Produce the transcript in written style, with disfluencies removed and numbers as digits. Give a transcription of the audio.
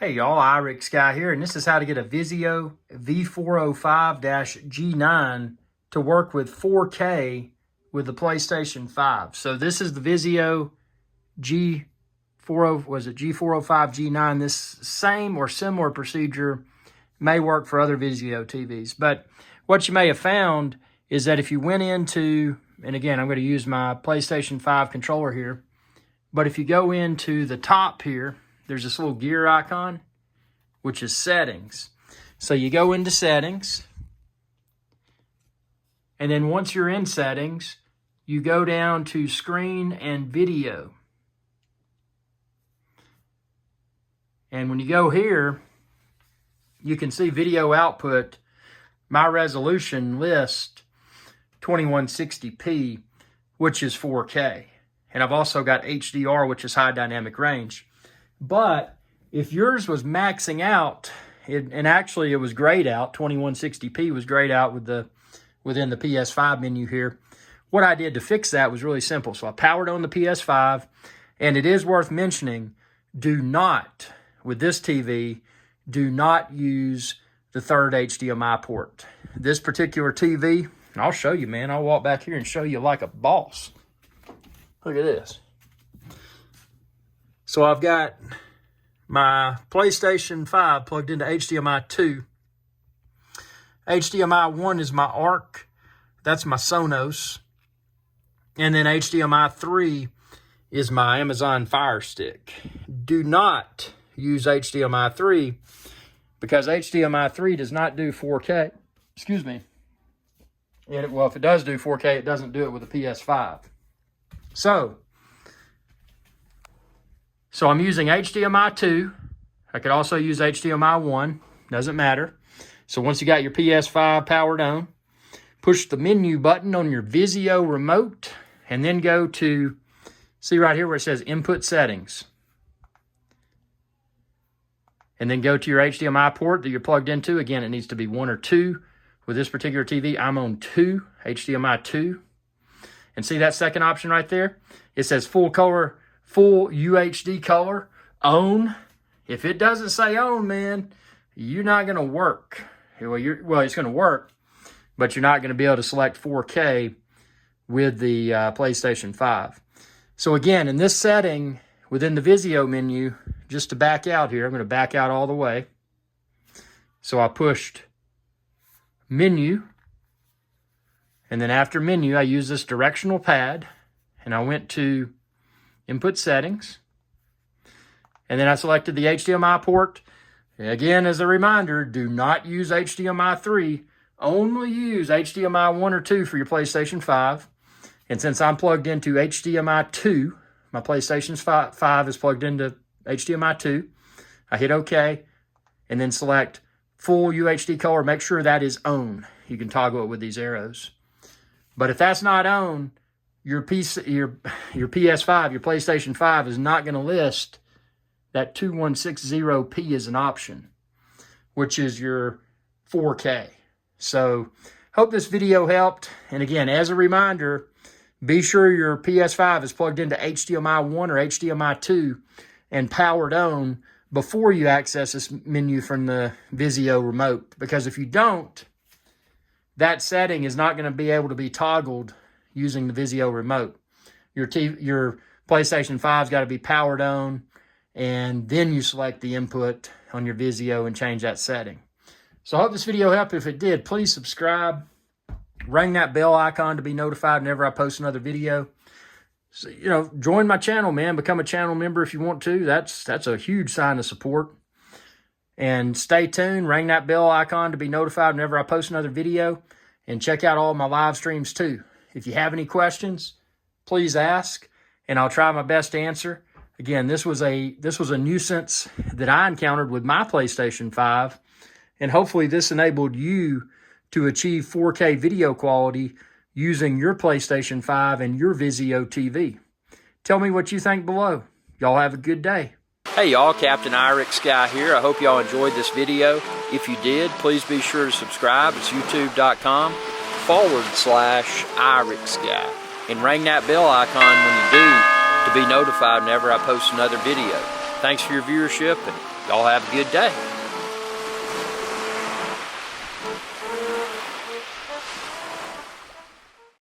Hey y'all, Irix Guy here, and this is how to get a Vizio V405-G9 to work with 4K with the PlayStation 5. So this is the Vizio G405-G9. This same or similar procedure may work for other Vizio TVs. But what you may have found is that if you went into, and again, I'm going to use my PlayStation 5 controller here, but if you go into the top here, there's this little gear icon, which is settings. So you go into settings, and then once you're in settings, you go down to screen and video. And when you go here, you can see video output. My resolution list 2160p, which is 4K. And I've also got HDR, which is high dynamic range. But if yours was maxing out, and actually it was grayed out, 2160p was grayed out within the PS5 menu here. What I did to fix that was really simple. So I powered on the PS5, and it is worth mentioning, do not, with this TV, do not use the third HDMI port. This particular TV, and I'll show you, man. I'll walk back here and show you like a boss. Look at this. So I've got my PlayStation 5 plugged into HDMI 2. HDMI 1 is my ARC. That's my Sonos. And then HDMI 3 is my Amazon Fire Stick. Do not use HDMI 3 because HDMI 3 does not do 4K. Excuse me. And well, if it does do 4K, it doesn't do it with a PS5. So I'm using HDMI 2. I could also use HDMI 1. Doesn't matter. So once you got your PS5 powered on, push the menu button on your Vizio remote and then go to, see right here where it says Input Settings. And then go to your HDMI port that you're plugged into. Again, it needs to be 1 or 2. With this particular TV, I'm on 2, HDMI 2. And see that second option right there? It says full color, full UHD color, on. If it doesn't say on, man, you're not going to work. Well, it's going to work, but you're not going to be able to select 4K with the PlayStation 5. So again, in this setting, within the Vizio menu, just to back out here, I'm going to back out all the way. So I pushed menu, and then after menu, I use this directional pad, and I went to Input Settings, and then I selected the HDMI port. Again, as a reminder, do not use HDMI 3. Only use HDMI 1 or 2 for your PlayStation 5. And since I'm plugged into HDMI 2, my PlayStation 5 is plugged into HDMI 2. I hit OK, and then select full UHD color. Make sure that is on. You can toggle it with these arrows. But if that's not on, your PS5, your PlayStation 5 is not going to list that 2160p as an option, which is your 4K. So, hope this video helped. And again, as a reminder, be sure your PS5 is plugged into HDMI 1 or HDMI 2 and powered on before you access this menu from the Vizio remote. Because if you don't, that setting is not going to be able to be toggled using the Vizio remote. Your PlayStation 5's got to be powered on, and then you select the input on your Vizio and change that setting. So I hope this video helped. If it did, please subscribe. Ring that bell icon to be notified whenever I post another video. So, join my channel, man. Become a channel member if you want to. That's a huge sign of support. And stay tuned. Ring that bell icon to be notified whenever I post another video. And check out all my live streams too. If you have any questions, please ask, and I'll try my best to answer. Again, this was a nuisance that I encountered with my PlayStation 5, and hopefully this enabled you to achieve 4K video quality using your PlayStation 5 and your Vizio TV. Tell me what you think below. Y'all have a good day. Hey y'all, Captain Irix Guy here. I hope y'all enjoyed this video. If you did, please be sure to subscribe. It's youtube.com/Irix Guy. And ring that bell icon when you do to be notified whenever I post another video. Thanks for your viewership, and Y'all have a good day.